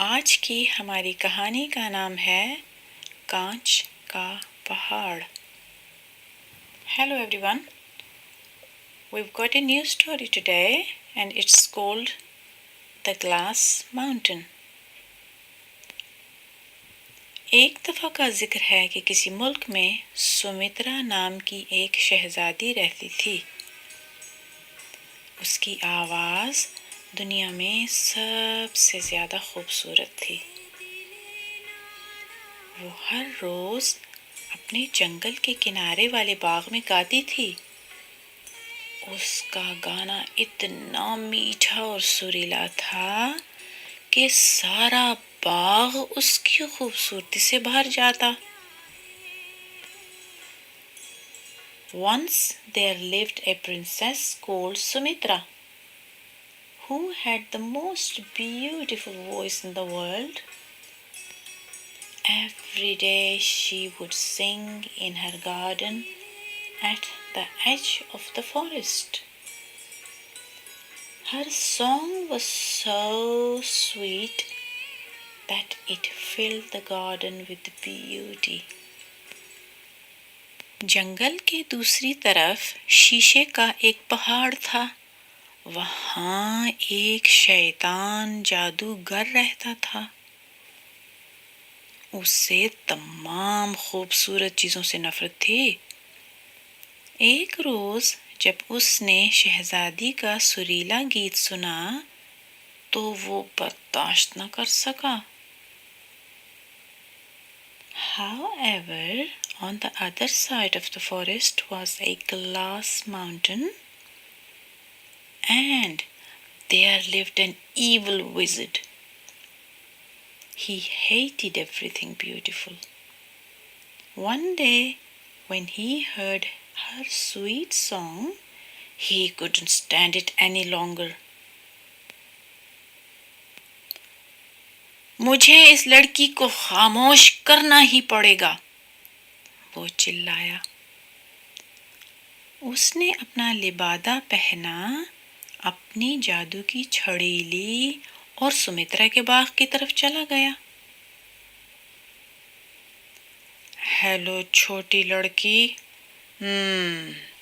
आज की हमारी कहानी का नाम है कांच का पहाड़। Hello everyone, we've got a new story today and it's called The Glass Mountain। एक दफ़ा का जिक्र है कि किसी मुल्क में सुमित्रा नाम की एक शहजादी रहती थी। उसकी आवाज़ दुनिया में सबसे ज़्यादा खूबसूरत थी। वो हर रोज़ अपने जंगल के किनारे वाले बाग में गाती थी। उसका गाना इतना मीठा और सुरीला था कि सारा बाग उसकी खूबसूरती से भर जाता। Once there lived a princess called Sumitra, who had the most beautiful voice in the world. Every day she would sing in her garden at the edge of the forest. Her song was so sweet that it filled the garden with beauty. जंगल के दूसरी तरफ शीशे का एक पहाड़ था। वहाँ एक शैतान जादूगर रहता था। उसे तमाम खूबसूरत चीज़ों से नफरत थी। एक रोज़ जब उसने शहजादी का सुरीला गीत सुना तो वो बर्दाश्त न कर सका। However, on the other side of the forest was a glass mountain, and there lived an evil wizard. He hated everything beautiful. One day, when he heard her sweet song, he couldn't stand it any longer. मुझे इस लड़की को खामोश करना ही पड़ेगा, वो चिल्लाया। उसने अपना लिबादा पहना, अपनी जादू की छड़ी ली और सुमित्रा के बाग की तरफ चला गया। हेलो छोटी लड़की,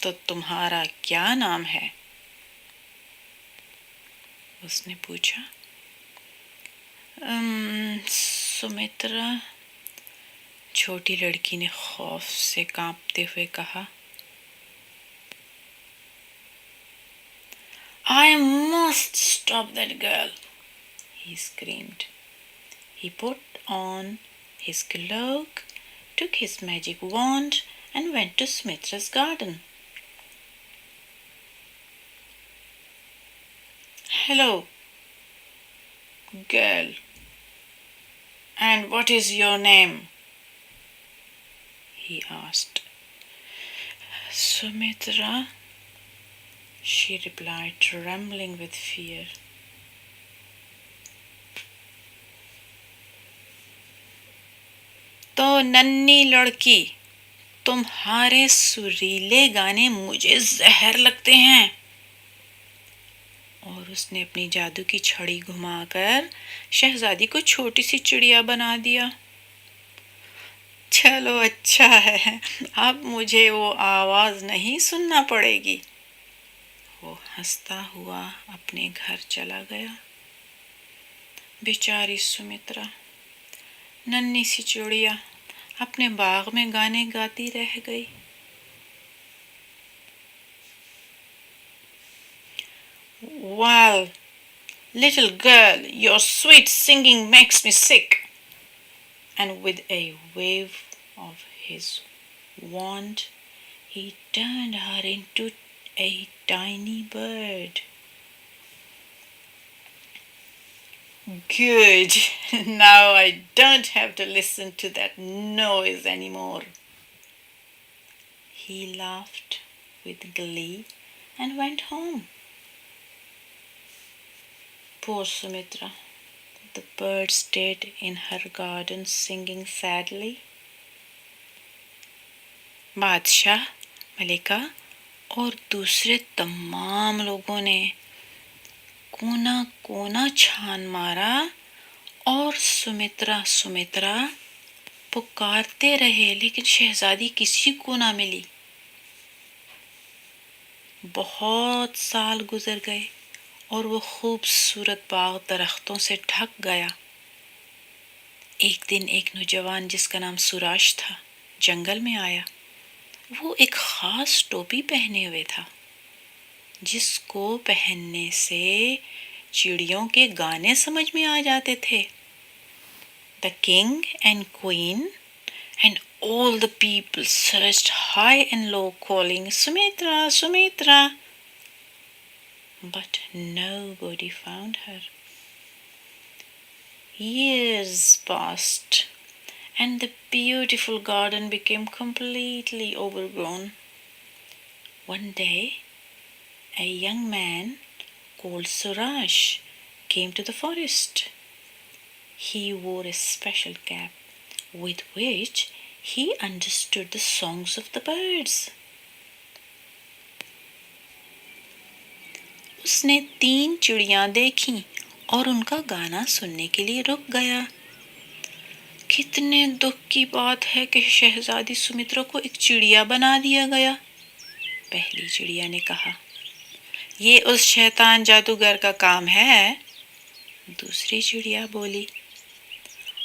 तो तुम्हारा क्या नाम है? उसने पूछा। सुमित्रा, छोटी लड़की ने खौफ से कांपते हुए कहा। I must stop that girl, he screamed. He put on his cloak, took his magic wand and went to Sumitra's garden. Hello, girl. And what is your name? He asked. Sumitra, she replied, trembling with fear. तो नन्ही लड़की, तुम्हारे सुरीले गाने मुझे जहर लगते हैं। और उसने अपनी जादू की छड़ी घुमाकर शहजादी को छोटी सी चिड़िया बना दिया। चलो अच्छा है, अब मुझे वो आवाज नहीं सुनना पड़ेगी। वो हंसता हुआ अपने घर चला गया। बेचारी सुमित्रा, नन्ही सी चिड़िया, अपने बाग में गाने गाती रह गई। Well, little girl, your sweet singing makes me sick. And with a wave of his wand, he turned her into a tiny bird. Good. Now I don't have to listen to that noise anymore. He laughed with glee and went home. Poor Sumitra. The bird stayed in her garden singing sadly. बादशाह, मलिका और दूसरे तमाम लोगों ने कोना कोना छान मारा और सुमित्रा सुमित्रा पुकारते रहे, लेकिन शहजादी किसी को ना मिली। बहुत साल गुजर गए और वो खूबसूरत बाग दरख्तों से ढक गया। एक दिन एक नौजवान जिसका नाम सुराश था जंगल में आया। वो एक खास टोपी पहने हुए था, जिसको पहनने से चिड़ियों के गाने समझ में आ जाते थे। The king and queen and all the people searched high and low, calling Sumitra, Sumitra. But nobody found her. Years passed, and the beautiful garden became completely overgrown. One day, a young man called Suraj came to the forest. He wore a special cap with which he understood the songs of the birds. उसने 3 चिड़ियां देखीं और उनका गाना सुनने के लिए रुक गया। कितने दुख की बात है कि शहजादी सुमित्रा को एक चिड़िया बना दिया गया। पहली चिड़िया ने कहा, ये उस शैतान जादूगर का काम है। दूसरी चिड़िया बोली,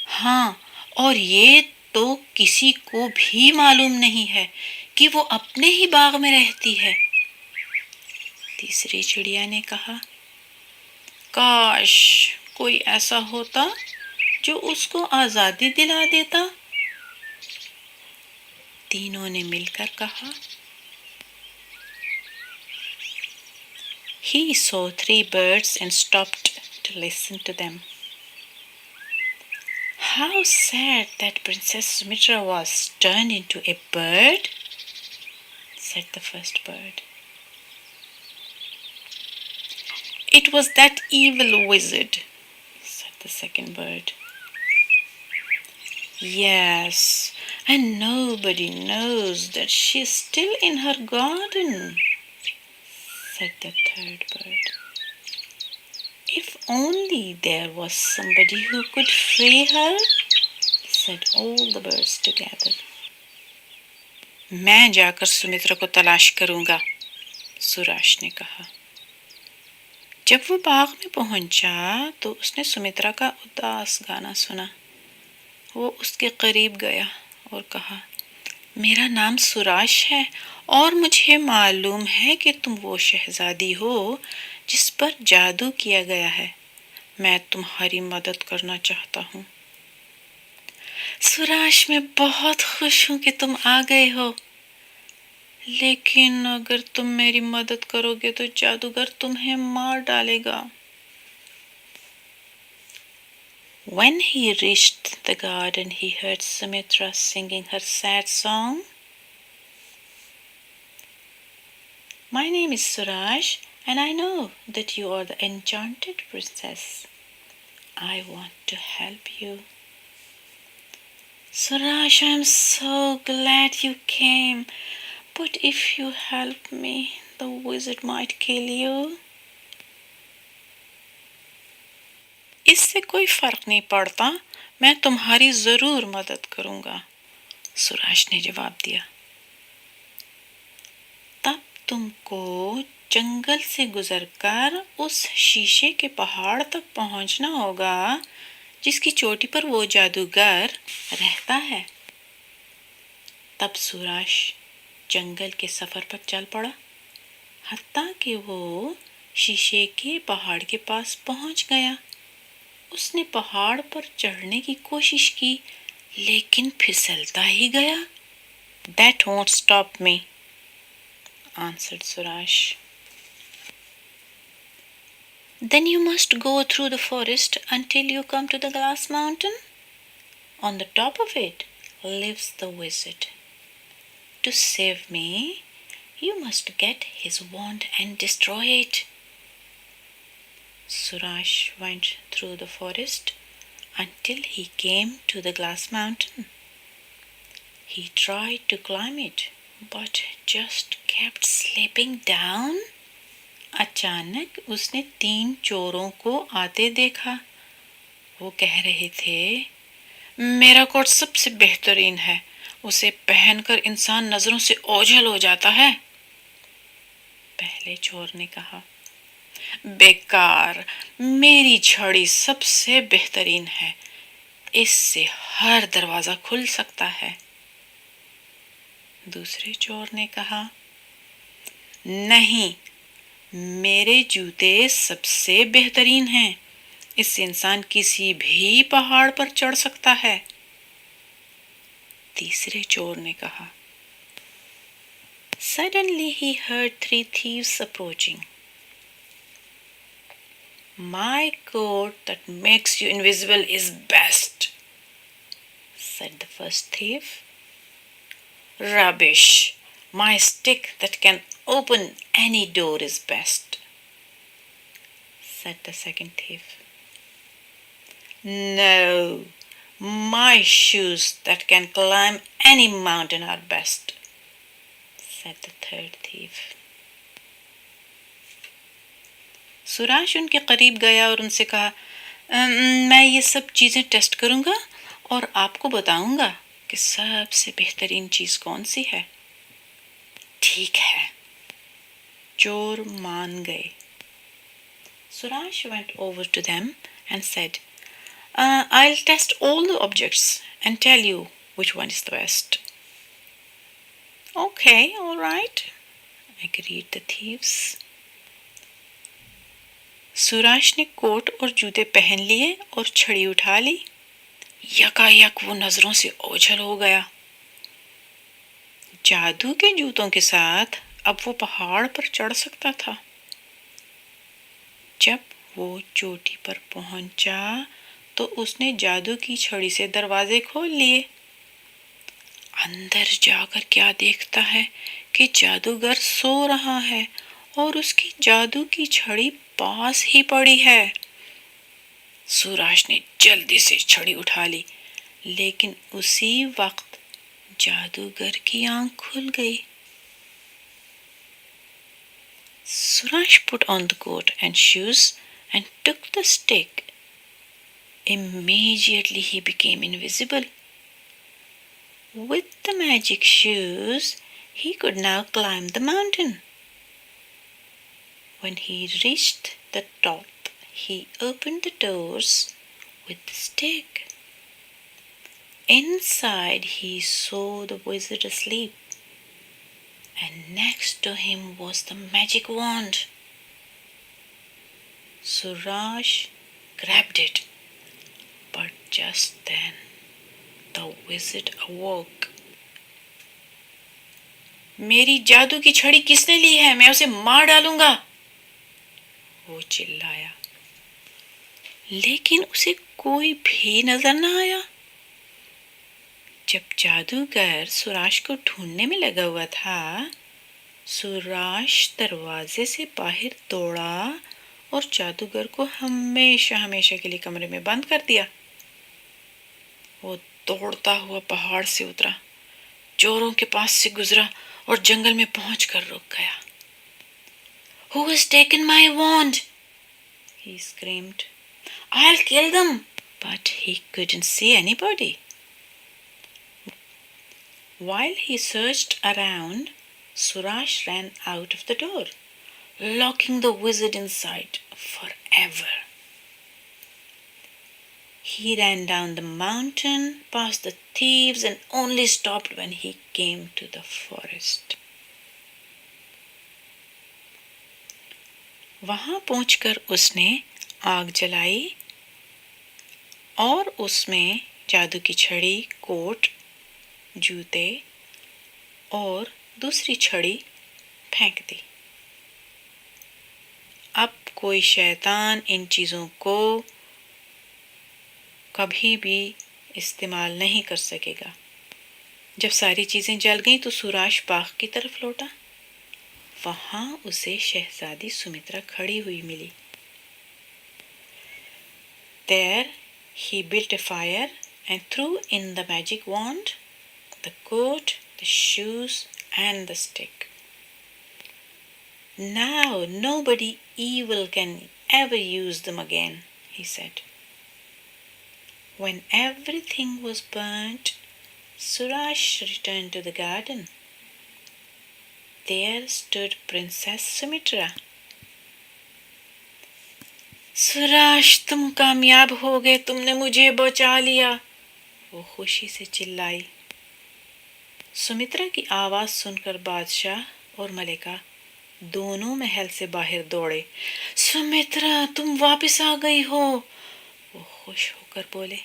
हाँ, और ये तो किसी को भी मालूम नहीं है कि वो अपने ही बाग में रहती है। तीसरी चिड़िया ने कहा, काश कोई ऐसा होता जो उसको आजादी दिला देता। तीनों ने मिलकर कहा। He saw 3 birds and stopped to listen to them. How sad that Princess Sumitra was turned into a bird, said the first bird. It was that evil wizard, said the second bird. Yes, and nobody knows that she is still in her garden, said the third bird. If only there was somebody who could free her, said all the birds together. मैं जाकर सुमित्रा को तलाश करूंगा, सुराश ने कहा। जब वो बाग में पहुंचा तो उसने सुमित्रा का उदास गाना सुना। वो उसके करीब गया और कहा, मेरा नाम सुराश है और मुझे मालूम है कि तुम वो शहजादी हो जिस पर जादू किया गया है। मैं तुम्हारी मदद करना चाहता हूँ। सुराश, मैं बहुत खुश हूँ कि तुम आ गए हो, लेकिन अगर तुम मेरी मदद करोगे तो जादूगर तुम्हें मार डालेगा। When he reached the garden, he heard Sumitra singing her sad song. My name is Suraj, and I know that you are the enchanted princess. I want to help you. Suraj, I am so glad you came, but if you help me, the wizard might kill you. इससे कोई फर्क नहीं पड़ता, मैं तुम्हारी जरूर मदद करूंगा, सुराज ने जवाब दिया। तब तुमको जंगल से गुजरकर उस शीशे के पहाड़ तक पहुंचना होगा जिसकी चोटी पर वो जादूगर रहता है। तब सुराज जंगल के सफर पर चल पड़ा, हत्ता कि वो शीशे के पहाड़ के पास पहुंच गया। उसने पहाड़ पर चढ़ने की कोशिश की, लेकिन फिसलता ही गया। That won't stop me, answered Suraj. Then you must go through the forest until you come to the glass mountain. On the top of it lives the wizard. To save me, you must get his wand and destroy it. Suraj went through the forest until he came to the glass mountain. He tried to climb it, but just kept slipping down. अचानक उसने 3 चोरों को आते देखा वो कह रहे थे, मेरा कोट सबसे बेहतरीन है, उसे पहनकर इंसान नजरों से ओझल हो जाता है। पहले चोर ने कहा, बेकार, मेरी छड़ी सबसे बेहतरीन है, इससे हर दरवाजा खुल सकता है। दूसरे चोर ने कहा, नहीं, मेरे जूते सबसे बेहतरीन हैं, इससे इंसान किसी भी पहाड़ पर चढ़ सकता है। तीसरे चोर ने कहा। Suddenly he heard three thieves approaching. My coat that makes you invisible is best, said the first thief. Rubbish! My stick that can open any door is best, said the second thief. No, my shoes that can climb any mountain are best, said the third thief. सुराश उनके करीब गया और उनसे कहा, मैं ये सब चीज़ें टेस्ट करूँगा और आपको बताऊँगा कि सबसे बेहतरीन चीज़ कौन सी है। ठीक है, चोर मान गए। सुराश went over to them and said, I'll test all the objects and tell you which one is the best. Okay, all right, agreed the thieves. सुराश ने कोट और जूते पहन लिए और छड़ी उठा ली। यकायक वो नजरों से ओझल हो गया। जादू के जूतों के साथ अब वो पहाड़ पर चढ़ सकता था। जब वो चोटी पर पहुंचा तो उसने जादू की छड़ी से दरवाजे खोल लिए। अंदर जाकर क्या देखता है कि जादूगर सो रहा है और उसकी जादू की छड़ी पास ही पड़ी है। सुराश ने जल्दी से छड़ी उठा ली, लेकिन उसी वक्त जादूगर की आंख खुल गई। Suraj put on the coat and shoes and took the stick. Immediately he became invisible. With the magic shoes, he could now climb the mountain. When he reached the top, he opened the doors with the stick. Inside he saw the wizard asleep, and next to him was the magic wand. Suraj grabbed it, but just then the wizard awoke. मेरी जादू की छड़ी किसने ली है? मैं उसे मार डालूंगा, वो चिल्लाया। लेकिन उसे कोई भी नजर न आया। जब जादूगर सुराश को ढूंढने में लगा हुआ था, सुराश दरवाजे से बाहर दौड़ा और जादूगर को हमेशा हमेशा के लिए कमरे में बंद कर दिया। वो दौड़ता हुआ पहाड़ से उतरा, चोरों के पास से गुजरा और जंगल में पहुंचकर रुक गया। Who has taken my wand? He screamed. I'll kill them. But he couldn't see anybody. While he searched around, Suraj ran out of the door, locking the wizard inside forever. He ran down the mountain, past the thieves, and only stopped when he came to the forest. वहां पहुंचकर उसने आग जलाई और उसमें जादू की छड़ी, कोट, जूते और दूसरी छड़ी फेंक दी। अब कोई शैतान इन चीज़ों को कभी भी इस्तेमाल नहीं कर सकेगा। जब सारी चीज़ें जल गईं तो सुराश बाग की तरफ लौटा। वहां उसे शहजादी सुमित्रा खड़ी हुई मिली। There he built a fire and threw in the magic wand, the coat, the shoes, and the stick. Now nobody evil can ever use them again, he said. When everything was burnt, Suraj returned to the garden. There stood Princess Sumitra. सूरज, तुम कामयाब हो गए, तुमने मुझे बचा लिया, वो खुशी से चिल्लाई। सुमित्रा की आवाज सुनकर बादशाह और मलिका दोनों महल से बाहर दौड़े। सुमित्रा, तुम वापस आ गई हो, वो खुश होकर बोले।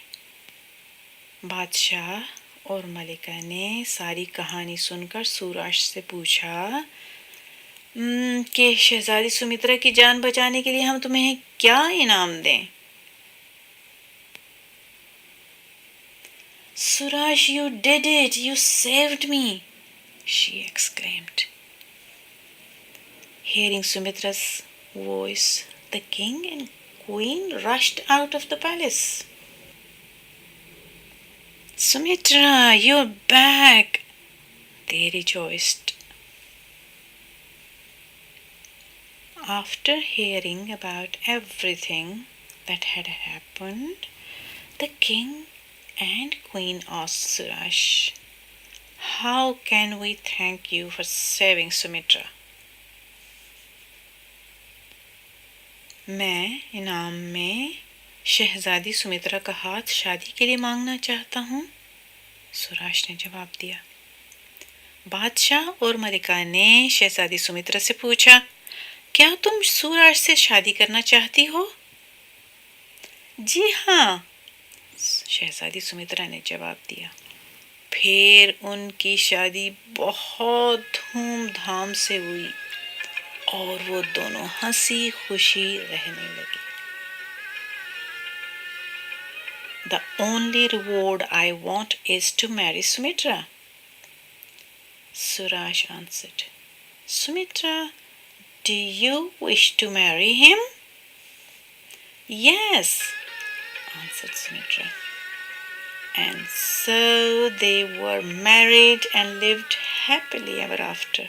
बादशाह और मलिका ने सारी कहानी सुनकर सूरज से पूछा कि शहजादी सुमित्रा की जान बचाने के लिए हम तुम्हें क्या इनाम दें? Suraj, you did it! You saved me! She exclaimed. Hearing Sumitra's voice, the king and queen rushed out of the palace. Sumitra, you're back! They rejoiced. After hearing about everything that had happened, the king and queen asked Suraj, "How can we thank you for saving Sumitra?" मैं इनाम में शहजादी सुमित्रा का हाथ शादी के लिए मांगना चाहता हूँ, सूरज ने जवाब दिया। बादशाह और मलिका ने शहजादी सुमित्रा से पूछा, क्या तुम सूरज से शादी करना चाहती हो? जी हाँ, शहजादी सुमित्रा ने जवाब दिया। फिर उनकी शादी बहुत धूमधाम से हुई और वो दोनों हंसी खुशी रहने लगे। The only reward I want is to marry Sumitra, Suraj answered. Sumitra, do you wish to marry him? Yes, answered Sumitra. And so they were married and lived happily ever after.